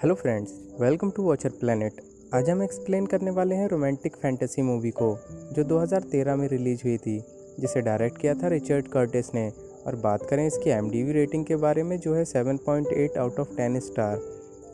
Hello friends, welcome to watcher planet. आज हम explain करने वाले हैं रोमांटिक फैंटेसी मूवी को जो 2013 में रिलीज हुई थी, जिसे डायरेक्ट किया था रिचर्ड कर्टिस ने। और बात करें इसकी IMDb रेटिंग के बारे में जो है 7.8 आउट ऑफ 10 स्टार।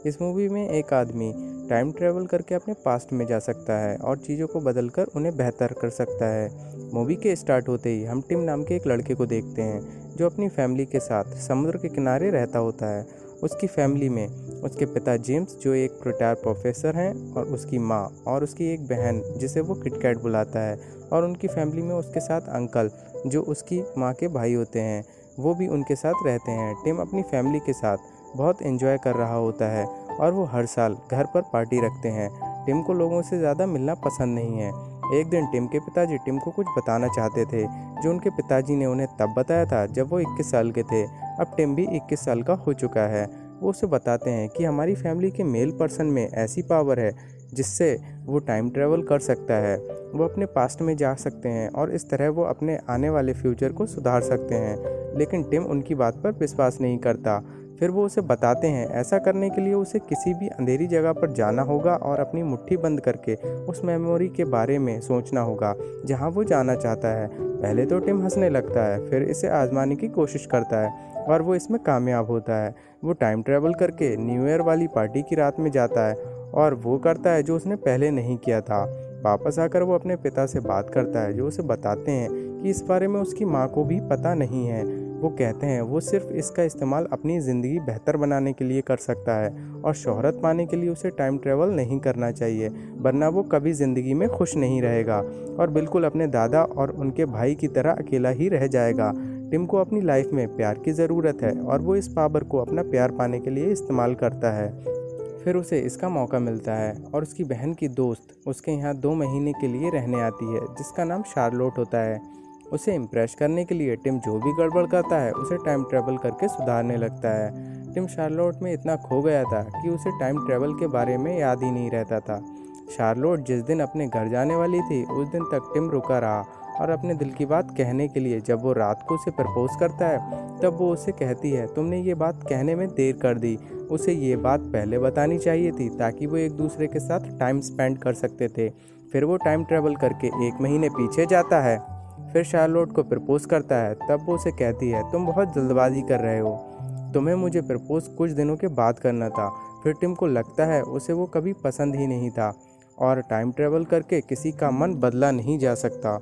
इस मूवी में एक आदमी टाइम ट्रेवल करके अपने पास्ट में जा सकता है और चीज़ों को बदलकर उन्हें बेहतर कर सकता है। मूवी के स्टार्ट होते ही हम टिम नाम के एक लड़के को देखते हैं जो अपनी फैमिली के साथ समुद्र के किनारे रहता होता है। उसकी फैमिली में उसके पिता जेम्स जो एक रिटायर्ड प्रोफेसर हैं, और उसकी माँ और उसकी एक बहन जिसे वो किटकैट बुलाता है, और उनकी फैमिली में उसके साथ अंकल जो उसकी माँ के भाई होते हैं, वो भी उनके साथ रहते हैं। टिम अपनी फैमिली के साथ बहुत एंजॉय कर रहा होता है और वो हर साल घर पर पार्टी रखते हैं। टिम को लोगों से ज़्यादा मिलना पसंद नहीं है। एक दिन टिम के पिताजी टिम को कुछ बताना चाहते थे जो उनके पिताजी ने उन्हें तब बताया था जब वो 21 साल के थे। अब टिम भी 21 साल का हो चुका है। वो उसे बताते हैं कि हमारी फैमिली के मेल पर्सन में ऐसी पावर है जिससे वो टाइम ट्रैवल कर सकता है। वो अपने पास्ट में जा सकते हैं और इस तरह वो अपने आने वाले फ्यूचर को सुधार सकते हैं। लेकिन टिम उनकी बात पर विश्वास नहीं करता। फिर वो उसे बताते हैं ऐसा करने के लिए उसे किसी भी अंधेरी जगह पर जाना होगा और अपनी मुट्ठी बंद करके उस मेमोरी के बारे में सोचना होगा जहां वो जाना चाहता है। पहले तो टिम हंसने लगता है, फिर इसे आजमाने की कोशिश करता है और वो इसमें कामयाब होता है। वो टाइम ट्रैवल करके न्यू ईयर वाली पार्टी की रात में जाता है और वो करता है जो उसने पहले नहीं किया था। वापस आकर वो अपने पिता से बात करता है जो उसे बताते हैं कि इस बारे में उसकी माँ को भी पता नहीं है। वो कहते हैं वो सिर्फ इसका इस्तेमाल अपनी ज़िंदगी बेहतर बनाने के लिए कर सकता है और शोहरत पाने के लिए उसे टाइम ट्रैवल नहीं करना चाहिए, वरना वो कभी ज़िंदगी में खुश नहीं रहेगा और बिल्कुल अपने दादा और उनके भाई की तरह अकेला ही रह जाएगा। टिम को अपनी लाइफ में प्यार की ज़रूरत है और वो इस पावर को अपना प्यार पाने के लिए इस्तेमाल करता है। फिर उसे इसका मौका मिलता है और उसकी बहन की दोस्त उसके यहाँ 2 महीने के लिए रहने आती है जिसका नाम शार्लोट होता है। उसे इम्प्रेस करने के लिए टिम जो भी गड़बड़ करता है उसे टाइम ट्रैवल करके सुधारने लगता है। टिम शार्लोट में इतना खो गया था कि उसे टाइम ट्रैवल के बारे में याद ही नहीं रहता था। शार्लोट जिस दिन अपने घर जाने वाली थी उस दिन तक टिम रुका रहा और अपने दिल की बात कहने के लिए जब वो रात को उसे प्रपोज करता है तब वो उसे कहती है तुमने ये बात कहने में देर कर दी, उसे ये बात पहले बतानी चाहिए थी ताकि वो एक दूसरे के साथ टाइम स्पेंड कर सकते थे। फिर वो टाइम ट्रैवल करके 1 महीने पीछे जाता है, फिर शार्लोट को प्रपोज करता है। तब वो उसे कहती है तुम बहुत जल्दबाजी कर रहे हो, तुम्हें मुझे प्रपोज कुछ दिनों के बाद करना था। फिर टिम को लगता है उसे वो कभी पसंद ही नहीं था और टाइम ट्रैवल करके किसी का मन बदला नहीं जा सकता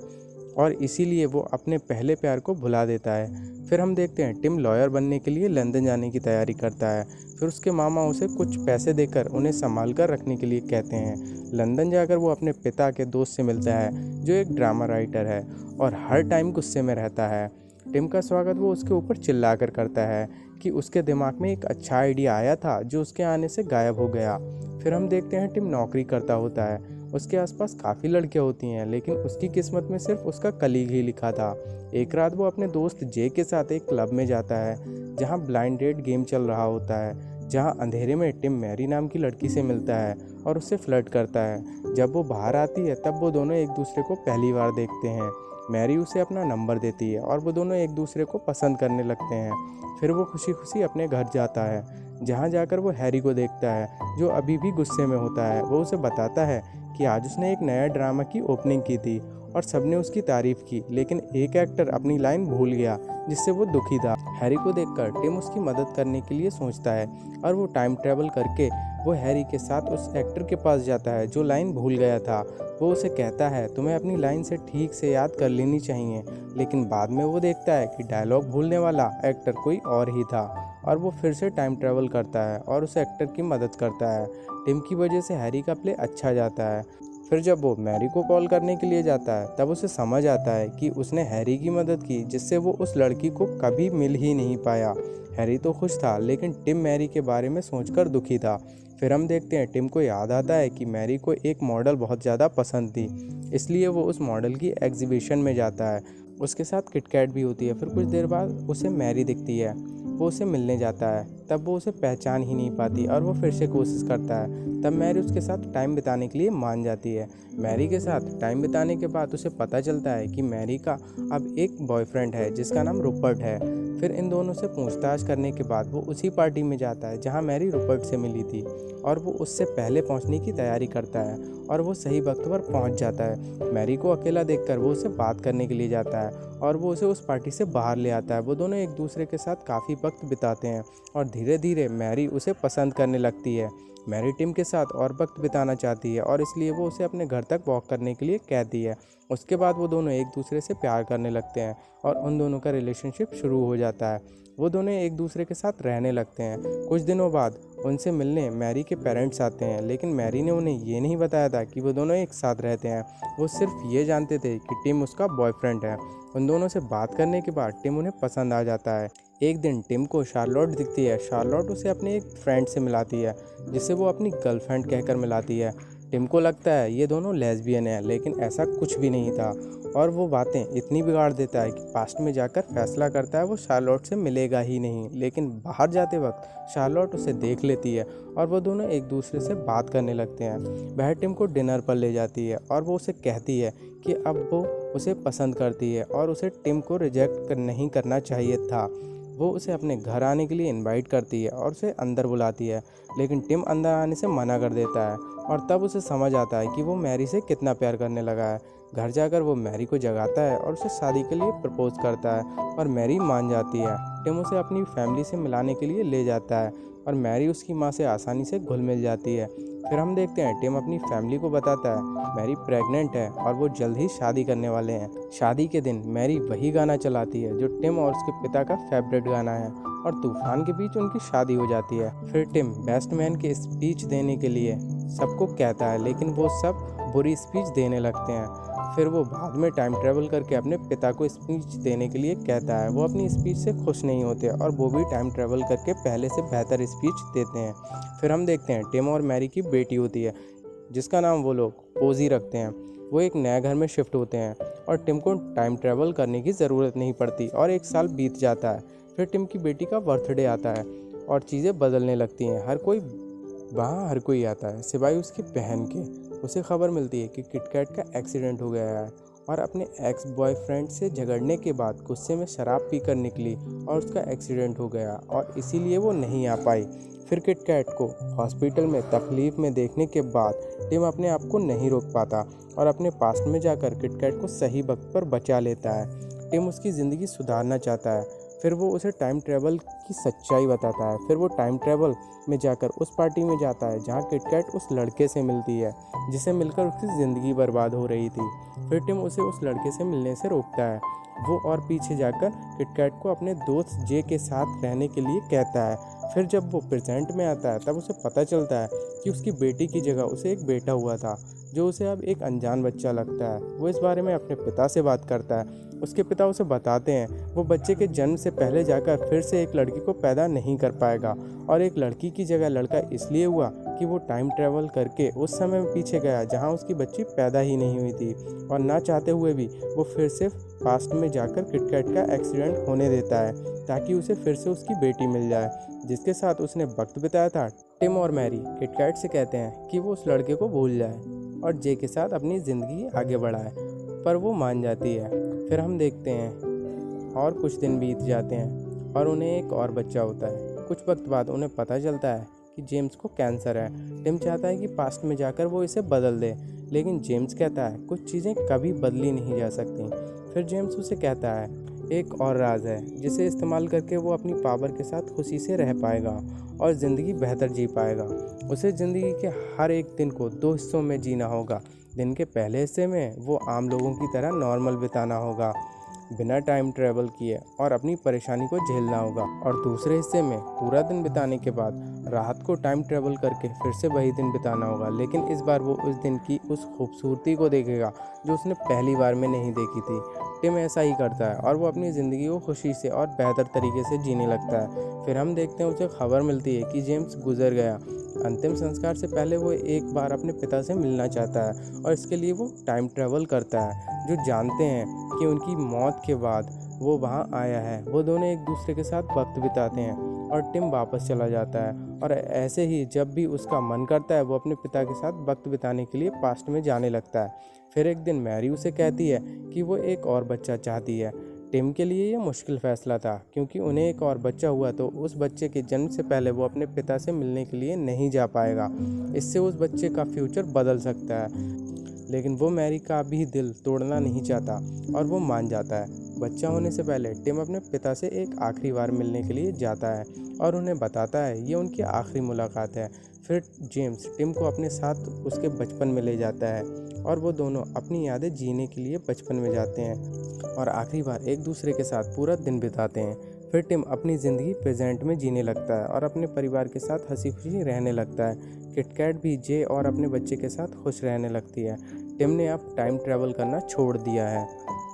और इसीलिए वो अपने पहले प्यार को भुला देता है। फिर हम देखते हैं टिम लॉयर बनने के लिए लंदन जाने की तैयारी करता है। फिर उसके मामा उसे कुछ पैसे देकर उन्हें संभाल कर रखने के लिए कहते हैं। लंदन जाकर वो अपने पिता के दोस्त से मिलता है जो एक ड्रामा राइटर है और हर टाइम गुस्से में रहता है। टिम का स्वागत वो उसके ऊपर चिल्लाकर करता है कि उसके दिमाग में एक अच्छा आइडिया आया था जो उसके आने से गायब हो गया। फिर हम देखते हैं टिम नौकरी करता होता है। उसके आसपास काफ़ी लड़कियां होती हैं लेकिन उसकी किस्मत में सिर्फ उसका कलीग ही लिखा था। एक रात वो अपने दोस्त जे के साथ एक क्लब में जाता है जहां ब्लाइंड डेट गेम चल रहा होता है, जहां अंधेरे में टिम मैरी नाम की लड़की से मिलता है और उससे फ्लर्ट करता है। जब वो बाहर आती है तब वो दोनों एक दूसरे को पहली बार देखते हैं। मैरी उसे अपना नंबर देती है और वो दोनों एक दूसरे को पसंद करने लगते हैं। फिर वो खुशी खुशी अपने घर जाता है जहाँ जाकर वो हैरी को देखता है जो अभी भी गुस्से में होता है। वो उसे बताता है कि आज उसने एक नया ड्रामा की ओपनिंग की थी और सबने उसकी तारीफ की, लेकिन एक एक्टर अपनी लाइन भूल गया जिससे वो दुखी था। हैरी को देखकर टिम उसकी मदद करने के लिए सोचता है और वो टाइम ट्रैवल करके वो हैरी के साथ उस एक्टर के पास जाता है जो लाइन भूल गया था। वो उसे कहता है तुम्हें अपनी लाइन से ठीक से याद कर लेनी चाहिए, लेकिन बाद में वो देखता है कि डायलॉग भूलने वाला एक्टर कोई और ही था और वो फिर से टाइम ट्रैवल करता है और उस एक्टर की मदद करता है। टिम की वजह से हैरी का प्ले अच्छा जाता है। फिर जब वो मैरी को कॉल करने के लिए जाता है तब उसे समझ आता है कि उसने हैरी की मदद की जिससे वो उस लड़की को कभी मिल ही नहीं पाया। हैरी तो खुश था लेकिन टिम मैरी के बारे में सोचकर दुखी था। फिर हम देखते हैं टिम को याद आता है कि मैरी को एक मॉडल बहुत ज़्यादा पसंद थी, इसलिए वो उस मॉडल की एग्जीबिशन में जाता है। उसके साथ किटकैट भी होती है। फिर कुछ देर बाद उसे मैरी दिखती है, वो उसे मिलने जाता है। तब वो उसे पहचान ही नहीं पाती और वो फिर से कोशिश करता है। तब मैरी उसके साथ टाइम बिताने के लिए मान जाती है। मैरी के साथ टाइम बिताने के बाद उसे पता चलता है कि मैरी का अब एक बॉयफ्रेंड है जिसका नाम रूपर्ट है। फिर इन दोनों से पूछताछ करने के बाद वो उसी पार्टी में जाता है जहाँ मैरी रुपर्ट से मिली थी, और वो उससे पहले पहुँचने की तैयारी करता है और वो सही वक्त पर पहुँच जाता है। मैरी को अकेला देखकर वो उससे बात करने के लिए जाता है और वो उसे उस पार्टी से बाहर ले आता है। वो दोनों एक दूसरे के साथ काफ़ी वक्त बिताते हैं और धीरे धीरे मैरी उसे पसंद करने लगती है। मैरी टिम के साथ और वक्त बिताना चाहती है और इसलिए वो उसे अपने घर तक वॉक करने के लिए कहती है। उसके बाद वो दोनों एक दूसरे से प्यार करने लगते हैं और उन दोनों का रिलेशनशिप शुरू हो जाता है। वो दोनों एक दूसरे के साथ रहने लगते हैं। कुछ दिनों बाद उनसे मिलने मैरी के पेरेंट्स आते हैं, लेकिन मैरी ने उन्हें ये नहीं बताया था कि वो दोनों एक साथ रहते हैं। वो सिर्फ ये जानते थे कि टिम उसका बॉयफ्रेंड है। उन दोनों से बात करने के बाद टिम उन्हें पसंद आ जाता है। एक दिन टिम को शार्लोट दिखती है। शार्लोट उसे अपने एक फ्रेंड से मिलाती है, जिसे वो अपनी गर्लफ्रेंड कहकर मिलाती है। टिम को लगता है ये दोनों लेस्बियन हैं, लेकिन ऐसा कुछ भी नहीं था और वो बातें इतनी बिगाड़ देता है कि पास्ट में जाकर फैसला करता है वो शार्लोट से मिलेगा ही नहीं। लेकिन बाहर जाते वक्त शार्लोट उसे देख लेती है और वो दोनों एक दूसरे से बात करने लगते हैं। वह टिम को डिनर पर ले जाती है और वो उसे कहती है कि अब वो उसे पसंद करती है और उसे टिम को रिजेक्ट नहीं करना चाहिए था। वो उसे अपने घर आने के लिए इनवाइट करती है और उसे अंदर बुलाती है, लेकिन टिम अंदर आने से मना कर देता है और तब उसे समझ आता है कि वो मैरी से कितना प्यार करने लगा है। घर जाकर वो मैरी को जगाता है और उसे शादी के लिए प्रपोज करता है और मैरी मान जाती है। टिम उसे अपनी फैमिली से मिलाने के लिए ले जाता है और मैरी उसकी माँ से आसानी से घुल मिल जाती है। फिर हम देखते हैं टिम अपनी फैमिली को बताता है मैरी प्रेग्नेंट है और वो जल्द ही शादी करने वाले हैं। शादी के दिन मैरी वही गाना चलाती है जो टिम और उसके पिता का फेवरेट गाना है और तूफान के बीच उनकी शादी हो जाती है। फिर टिम बेस्ट मैन के स्पीच देने के लिए सबको कहता है, लेकिन वो सब बुरी स्पीच देने लगते हैं। फिर वो बाद में टाइम ट्रेवल करके अपने पिता को स्पीच देने के लिए कहता है। वो अपनी स्पीच से खुश नहीं होते और वो भी टाइम ट्रेवल करके पहले से बेहतर स्पीच देते हैं। फिर हम देखते हैं टिम और मैरी की बेटी होती है, जिसका नाम वो लोग पोजी रखते हैं। वो एक नए घर में शिफ्ट होते हैं और टिम को टाइम ट्रेवल करने की ज़रूरत नहीं पड़ती और एक साल बीत जाता है। फिर टिम की बेटी का बर्थडे आता है और चीज़ें बदलने लगती हैं। हर कोई आता है सिवाय उसकी बहन के। उसे खबर मिलती है कि किटकैट का एक्सीडेंट हो गया है और अपने एक्स बॉयफ्रेंड से झगड़ने के बाद गुस्से में शराब पीकर निकली और उसका एक्सीडेंट हो गया और इसीलिए वो नहीं आ पाई। फिर किटकैट को हॉस्पिटल में तकलीफ में देखने के बाद टिम अपने आप को नहीं रोक पाता और अपने पास्ट में जाकर किटकैट को सही वक्त पर बचा लेता है। टिम उसकी ज़िंदगी सुधारना चाहता है। फिर वो उसे टाइम ट्रेवल की सच्चाई बताता है। फिर वो टाइम ट्रेवल में जाकर उस पार्टी में जाता है जहाँ किटकैट उस लड़के से मिलती है जिसे मिलकर उसकी ज़िंदगी बर्बाद हो रही थी। फिर टिम उसे उस लड़के से मिलने से रोकता है। वो और पीछे जाकर किटकैट को अपने दोस्त जे के साथ रहने के लिए कहता है। फिर जब वो प्रेजेंट में आता है तब उसे पता चलता है कि उसकी बेटी की जगह उसे एक बेटा हुआ था, जो उसे अब एक अनजान बच्चा लगता है। वो इस बारे में अपने पिता से बात करता है। उसके पिता उसे बताते हैं वो बच्चे के जन्म से पहले जाकर फिर से एक लड़की को पैदा नहीं कर पाएगा और एक लड़की की जगह लड़का इसलिए हुआ कि वो टाइम ट्रेवल करके उस समय में पीछे गया जहाँ उसकी बच्ची पैदा ही नहीं हुई थी और ना चाहते हुए भी वो फिर से पास्ट में जाकर किटकैट का एक्सीडेंट होने देता है ताकि उसे फिर से उसकी बेटी मिल जाए जिसके साथ उसने वक्त बिताया था। टिम और मैरी किटकैट से कहते हैं कि वो उस लड़के को भूल जाए और जे के साथ अपनी ज़िंदगी आगे बढ़ाए, पर वो मान जाती है। फिर हम देखते हैं और कुछ दिन बीत जाते हैं और उन्हें एक और बच्चा होता है। कुछ वक्त बाद उन्हें पता चलता है कि जेम्स को कैंसर है। टिम चाहता है कि पास्ट में जाकर वो इसे बदल दे, लेकिन जेम्स कहता है कुछ चीज़ें कभी बदली नहीं जा सकती। फिर जेम्स उसे कहता है एक और राज है जिसे इस्तेमाल करके वो अपनी पावर के साथ खुशी से रह पाएगा और ज़िंदगी बेहतर जी पाएगा। उसे ज़िंदगी के हर एक दिन को 2 हिस्सों में जीना होगा। दिन के पहले हिस्से में वो आम लोगों की तरह नॉर्मल बिताना होगा, बिना टाइम ट्रैवल किए, और अपनी परेशानी को झेलना होगा, और दूसरे हिस्से में पूरा दिन बिताने के बाद रात को टाइम ट्रैवल करके फिर से वही दिन बिताना होगा, लेकिन इस बार वो उस दिन की उस खूबसूरती को देखेगा जो उसने पहली बार में नहीं देखी थी। टिम ऐसा ही करता है और वो अपनी ज़िंदगी को खुशी से और बेहतर तरीके से जीने लगता है। फिर हम देखते हैं उसे खबर मिलती है कि जेम्स गुजर गया। अंतिम संस्कार से पहले वो एक बार अपने पिता से मिलना चाहता है और इसके लिए वो टाइम ट्रैवल करता है, जो जानते हैं कि उनकी मौत के बाद वो वहाँ आया है। वो दोनों एक दूसरे के साथ वक्त बिताते हैं और टिम वापस चला जाता है, और ऐसे ही जब भी उसका मन करता है वो अपने पिता के साथ वक्त बिताने के लिए पास्ट में जाने लगता है। फिर एक दिन मैरी उसे कहती है कि वो एक और बच्चा चाहती है। टिम के लिए ये मुश्किल फ़ैसला था क्योंकि उन्हें एक और बच्चा हुआ तो उस बच्चे के जन्म से पहले वो अपने पिता से मिलने के लिए नहीं जा पाएगा। इससे उस बच्चे का फ्यूचर बदल सकता है, लेकिन वो मैरी का भी दिल तोड़ना नहीं चाहता और वो मान जाता है। बच्चा होने से पहले टिम अपने पिता से एक आखिरी बार मिलने के लिए जाता है और उन्हें बताता है ये उनकी आखिरी मुलाकात है। फिर जेम्स टिम को अपने साथ उसके बचपन में ले जाता है और वो दोनों अपनी यादें जीने के लिए बचपन में जाते हैं और आखिरी बार एक दूसरे के साथ पूरा दिन बिताते हैं। फिर टिम अपनी ज़िंदगी प्रेजेंट में जीने लगता है और अपने परिवार के साथ हंसी खुशी रहने लगता है। किटकैट भी जे और अपने बच्चे के साथ खुश रहने लगती है। टिम ने अब टाइम ट्रैवल करना छोड़ दिया है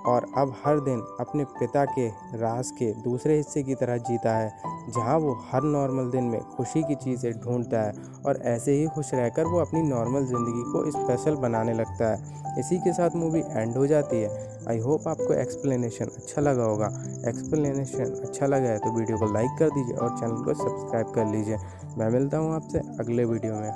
और अब हर दिन अपने पिता के राज के दूसरे हिस्से की तरह जीता है, जहां वो हर नॉर्मल दिन में खुशी की चीज़ें ढूंढता है और ऐसे ही खुश रहकर वो अपनी नॉर्मल ज़िंदगी को स्पेशल बनाने लगता है। इसी के साथ मूवी एंड हो जाती है। आई होप आपको एक्सप्लेनेशन अच्छा लगा होगा। एक्सप्लेनेशन अच्छा लगा है तो वीडियो को लाइक कर दीजिए और चैनल को सब्सक्राइब कर लीजिए। मैं मिलता हूँ आपसे अगले वीडियो में।